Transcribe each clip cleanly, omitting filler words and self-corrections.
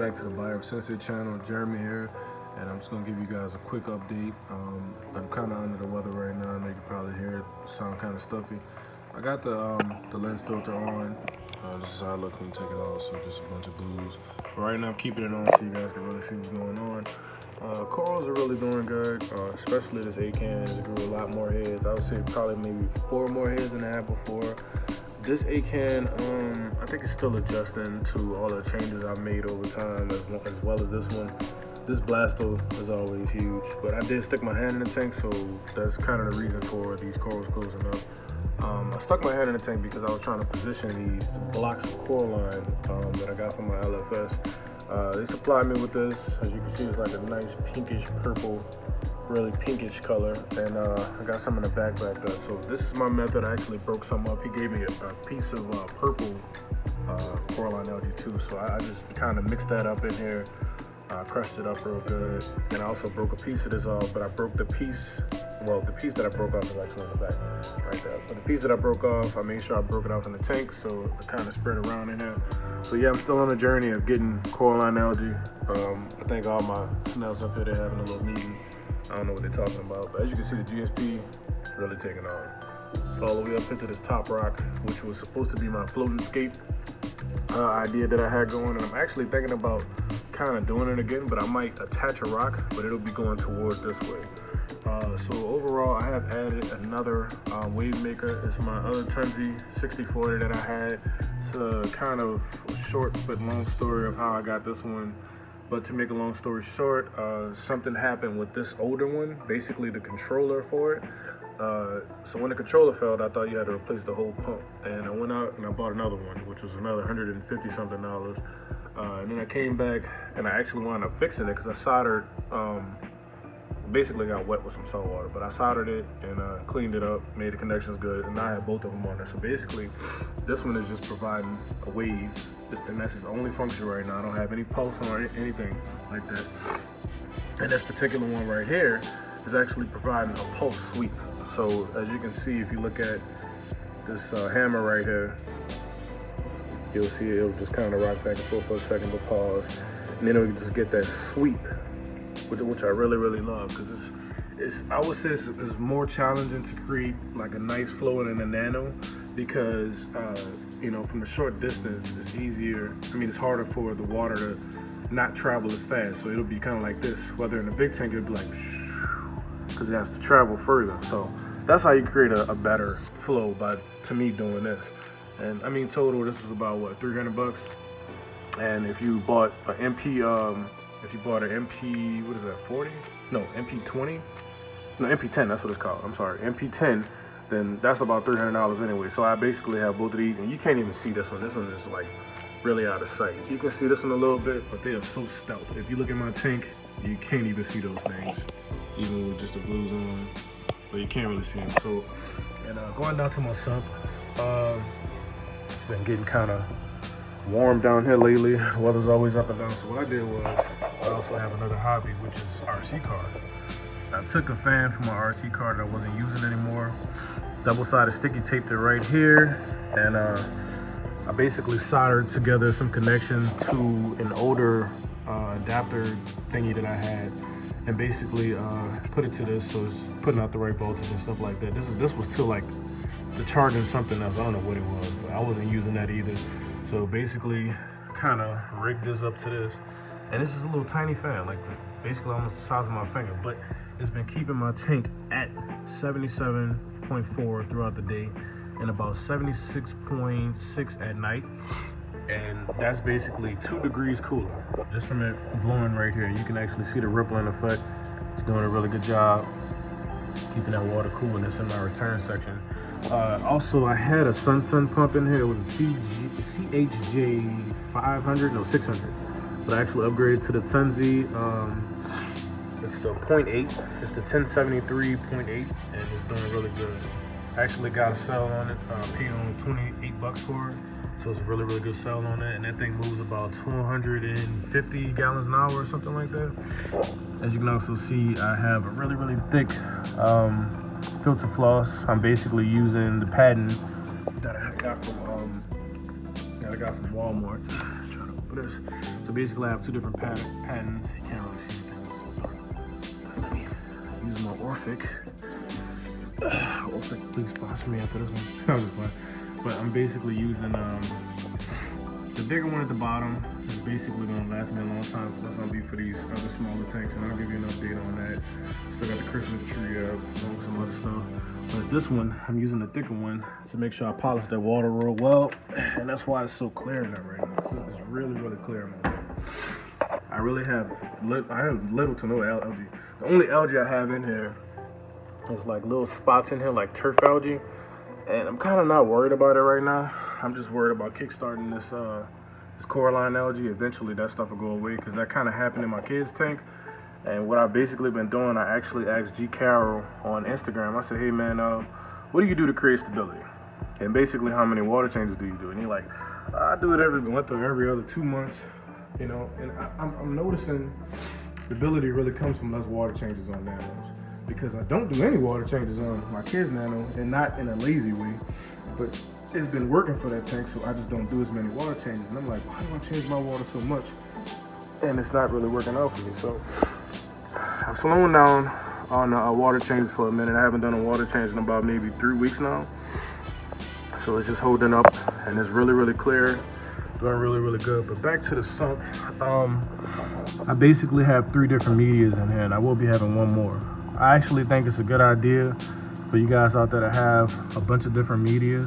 back to the Biorb channel. Jeremy here, and I'm just gonna give you guys a quick update. I'm kind of under the weather right now. I know you can probably hear it sound kind of stuffy. I got the lens filter on. This is how I look when you take it off, so just a bunch of blues. But right now I'm keeping it on so you guys can really see what's going on. Corals are really doing good, especially this acan. It grew a lot more heads. I would say probably maybe 4 more heads than I had before. This acan, I think it's still adjusting to all the changes I've made over time, as well as this one. This blasto is always huge, but I did stick my hand in the tank, so that's kind of the reason for these corals closing up. I stuck my hand in the tank because I was trying to position these blocks of coralline that I got from my LFS. They supplied me with this. As you can see, it's like a nice pinkish purple, really pinkish color, and I got some in the back there. So this is my method. I actually broke some up. He gave me a piece of purple coralline algae too, so I just kind of mixed that up in here, crushed it up real good, and I also broke a piece of this off, but I broke the piece, well, the piece that I broke off is actually in the back right there, but the piece that I broke off, I made sure I broke it off in the tank so it kind of spread around in there. So yeah, I'm still on the journey of getting coralline algae. I think all my snails up here, they're having a little meeting. I don't know what they're talking about, but as you can see, the GSP really taking off. All the way up into this top rock, which was supposed to be my floating scape idea that I had going, and I'm actually thinking about kind of doing it again, but I might attach a rock, but it'll be going towards this way. So overall, I have added another wave maker. It's my other Tunzi 6040 that I had. It's a kind of short but long story of how I got this one. But to make a long story short, something happened with this older one, basically the controller for it. So when the controller failed, I thought you had to replace the whole pump. And I went out and I bought another one, which was another $150 something. And then I came back and I actually wound up fixing it because I soldered, basically got wet with some salt water, but I soldered it and cleaned it up, made the connections good, and now I have both of them on there. So basically, this one is just providing a wave, and that's its only function right now. I don't have any pulse or anything like that. And this particular one right here is actually providing a pulse sweep. So as you can see, if you look at this hammer right here, you'll see it'll just kind of rock back and forth for a second, but pause, and then it'll just get that sweep, which I really love, because I would say it's more challenging to create like a nice flow in a Nano, because you know, from a short distance it's easier. I mean, it's harder for the water to not travel as fast, so it'll be kind of like this. Whether in a big tank, it'll be like, because it has to travel further. So that's how you create a better flow, to me, doing this. And I mean, total, this was about what, $300. And if you bought an MP, if you bought an MP, what is that, 40? No, MP20? No, MP10, that's what it's called. I'm sorry, MP10, then that's about $300 anyway. So I basically have both of these, and you can't even see this one. This one is like really out of sight. You can see this one a little bit, but they are so stealth. If you look at my tank, you can't even see those things, even with just the blues on, but you can't really see them. So, and going down to my sump, it's been getting kind of warm down here lately. The weather's always up and down. So what I did was, I also have another hobby, which is RC cars. I took a fan from my RC car that I wasn't using anymore, double-sided sticky taped it right here, and I basically soldered together some connections to an older adapter thingy that I had, and basically put it to this, so it's putting out the right voltage and stuff like that. This was to like to charging something else. I don't know what it was, but I wasn't using that either. So basically, kind of rigged this up to this, and this is a little tiny fan, like basically almost the size of my finger, but it's been keeping my tank at 77.4 throughout the day and about 76.6 at night. And that's basically 2 degrees cooler just from it blowing right here. You can actually see the rippling effect. It's doing a really good job keeping that water cool, and it's in my return section. Also, I had a Sun pump in here. It was a CHJ 500, no 600, but I actually upgraded to the Tunzi. It's the 0.8. It's the 1073.8, and it's doing really good. I actually got a sell on it, paid on $28 for it, so it's a really good sell on it, and that thing moves about 250 gallons an hour or something like that. As you can also see, I have a really thick filter floss. I'm basically using the patent that I got from Walmart. Try to of this. So basically I have two different patterns. You can't really see anything, it's so dark. Let me use my Orphic. Orphic, please sponsor me after this one. I'm just playing. But I'm basically using the bigger one at the bottom. Is basically gonna last me a long time. That's gonna be for these other smaller tanks, and I'll give you an update on that. Still got the Christmas tree up, along with some other stuff. But this one, I'm using the thicker one to make sure I polish that water real well, and that's why it's so clear in there right now. It's really, really clear, man. I have little to no algae. The only algae I have in here is like little spots in here, like turf algae, and I'm kind of not worried about it right now. I'm just worried about kickstarting this coralline algae. Eventually, that stuff will go away because that kind of happened in my kids' tank. And what I've basically been doing, I actually asked G. Carroll on Instagram. I said, hey man, what do you do to create stability? And basically, how many water changes do you do? And he's like, I do it every other 2 months, you know. And I'm noticing stability really comes from less water changes on nanos, because I don't do any water changes on my kids' nano, and not in a lazy way, but it's been working for that tank, so I just don't do as many water changes. And I'm like, why do I change my water so much? And it's not really working out for me. So I'm slowing down on water changes for a minute. I haven't done a water change in about maybe 3 weeks now. So it's just holding up, and it's really, really clear. Doing really, really good. But back to the sump. I basically have 3 different medias in here, and I will be having one more. I actually think it's a good idea for you guys out there to have a bunch of different medias.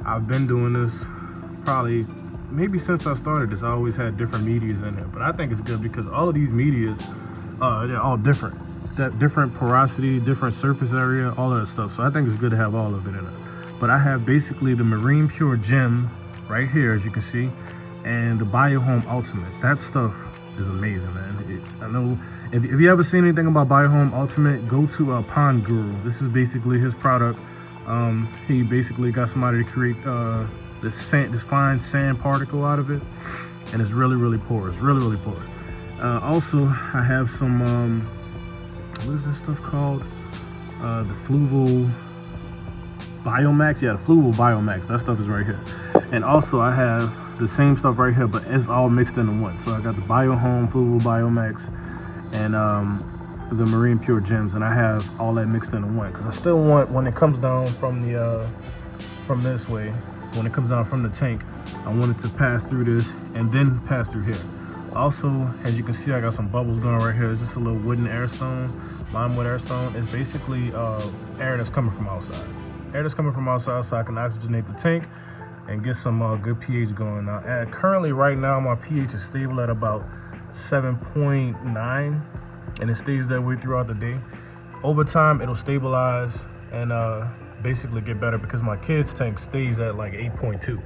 I've been doing this probably maybe since I started this. I always had different medias in there, but I think it's good because all of these medias, they're all different. That different porosity, different surface area, all of that stuff. So I think it's good to have all of it in it. But I have basically the Marine Pure Gem right here, as you can see, and the Biohome Ultimate. That stuff is amazing, man. I know if you ever seen anything about Biohome Ultimate, go to Pond Guru. This is basically his product. He basically got somebody to create this fine sand particle out of it, and it's really, really porous, really, really porous. Also, I have some, what is this stuff called? The Fluval Biomax. Yeah, the Fluval Biomax. That stuff is right here. And also, I have the same stuff right here, but it's all mixed into one. So I got the Biohome Fluval Biomax and the Marine Pure Gems, and I have all that mixed into one because I still want, when it comes down from the from this way, when it comes down from the tank, I want it to pass through this and then pass through here. Also, as you can see, I got some bubbles going right here. It's just a little wooden air stone, lime wood air stone. It's basically air that's coming from outside. Air that's coming from outside, so I can oxygenate the tank and get some good pH going. Now, currently, right now, my pH is stable at about 7.9, and it stays that way throughout the day. Over time, it'll stabilize and basically get better because my kids' tank stays at like 8.2.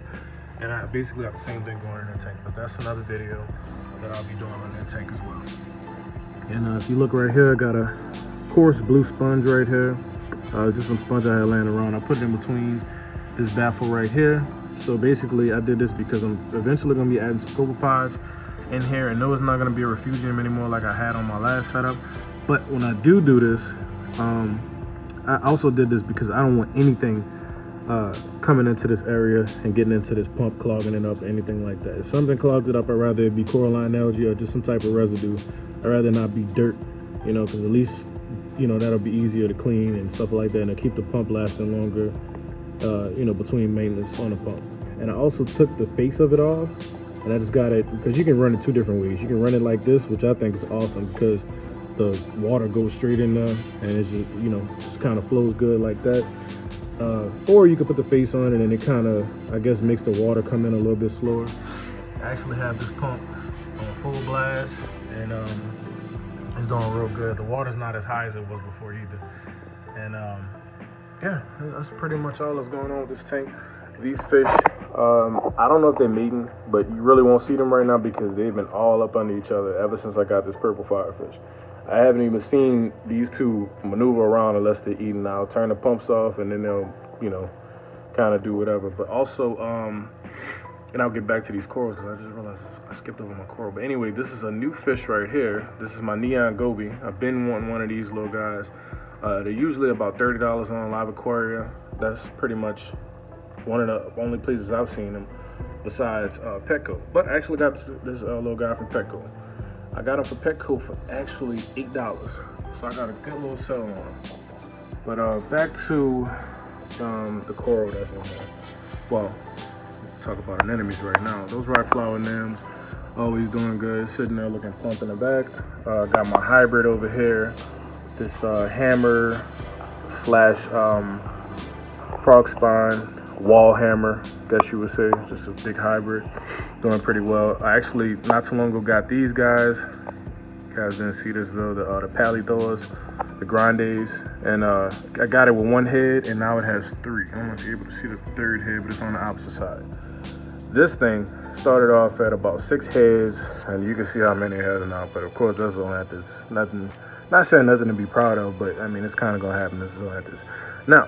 And I basically got the same thing going in their tank, but that's another video that I'll be doing on their tank as well. And if you look right here, I got a coarse blue sponge right here. Just some sponge I had laying around. I put it in between this baffle right here. So basically, I did this because I'm eventually going to be adding some copepods in here. And no, it's not going to be a refugium anymore like I had on my last setup. But when I do this, I also did this because I don't want anything coming into this area and getting into this pump, clogging it up, anything like that. If something clogs it up, I'd rather it be coralline algae or just some type of residue. I'd rather not be dirt, you know, because at least, you know, that'll be easier to clean and stuff like that, and it'll keep the pump lasting longer, you know, between maintenance on the pump. And I also took the face of it off, and I just got it, because you can run it 2 different ways. You can run it like this, which I think is awesome because the water goes straight in there and it's just, you know, just kind of flows good like that. Or you could put the face on it and it kind of, I guess, makes the water come in a little bit slower. I actually have this pump on full blast, and it's doing real good. The water's not as high as it was before either. And yeah, that's pretty much all that's going on with this tank. These fish, I don't know if they're mating, but you really won't see them right now because they've been all up under each other ever since I got this purple firefish. I haven't even seen these two maneuver around unless they're eating. I'll turn the pumps off and then they'll, you know, kind of do whatever. But also, and I'll get back to these corals because I just realized I skipped over my coral. But anyway, this is a new fish right here. This is my neon goby. I've been wanting one of these little guys. They're usually about $30 on Live Aquaria. That's pretty much one of the only places I've seen them. besides Petco. But I actually got this little guy from Petco. I got him for Petco for actually $8. So I got a good little sell on him. But back to the coral that's in there. Well, talk about anemones right now. Those rock flower nems, always doing good. Sitting there looking plump in the back. Got my hybrid over here. This hammer slash frog spine wall hammer, guess you would say. Just a big hybrid. Doing pretty well. I actually, not too long ago, got these guys. You guys didn't see this though, the pally throwers, the grandes, and I got it with one head, and now it has three. I don't know if you're able to see the third head, but it's on the opposite side. This thing started off at about 6 heads, and you can see how many it has now. But of course, that's on at this. Nothing, not saying nothing to be proud of, but I mean it's kind of gonna happen. This is on at this. Now,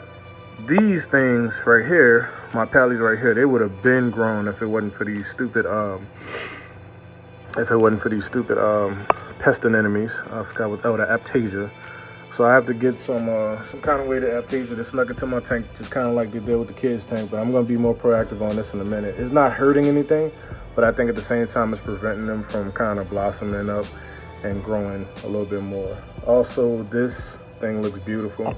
these things right here, my pallies right here, they would have been grown if it wasn't for these stupid pest anemones. I forgot what, the aptasia. So I have to get some kind of way to aptasia to snuck into my tank, just kind of like they did with the kids tank. But I'm gonna be more proactive on this in a minute. It's not hurting anything, but I think at the same time it's preventing them from kind of blossoming up and growing a little bit more. Also, this thing looks beautiful.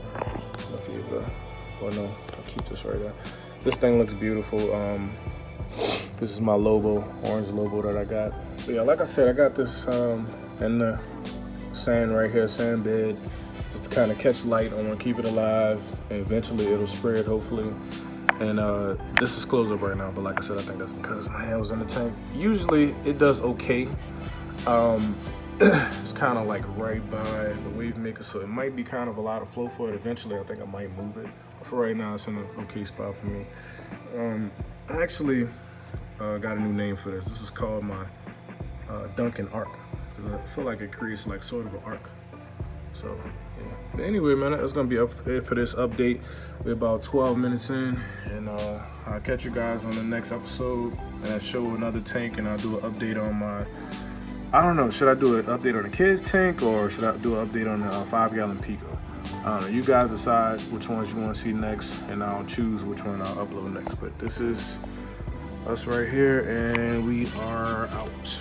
Well, no, I'll keep this right there. This thing looks beautiful. This is my logo, orange logo that I got. But yeah, like I said, I got this in the sand right here, sand bed, just to kind of catch light. I want to keep it alive, and eventually it'll spread, hopefully. And this is closed up right now, but like I said, I think that's because my hand was in the tank. Usually it does okay. It's kind of like right by the wave maker, so it might be kind of a lot of flow for it. Eventually, I think I might move it. But for right now, it's in an okay spot for me. I actually got a new name for this. This is called my Duncan arc. I feel like it creates like sort of an arc. So yeah. But anyway, man, that's gonna be up for this update. We're about 12 minutes in, and I'll catch you guys on the next episode. And I'll show another tank, and I'll do an update on my. I don't know, should I do an update on the kids tank, or should I do an update on the 5-gallon Pico? I don't know, you guys decide which ones you want to see next, and I'll choose which one I'll upload next. But this is us right here, and we are out.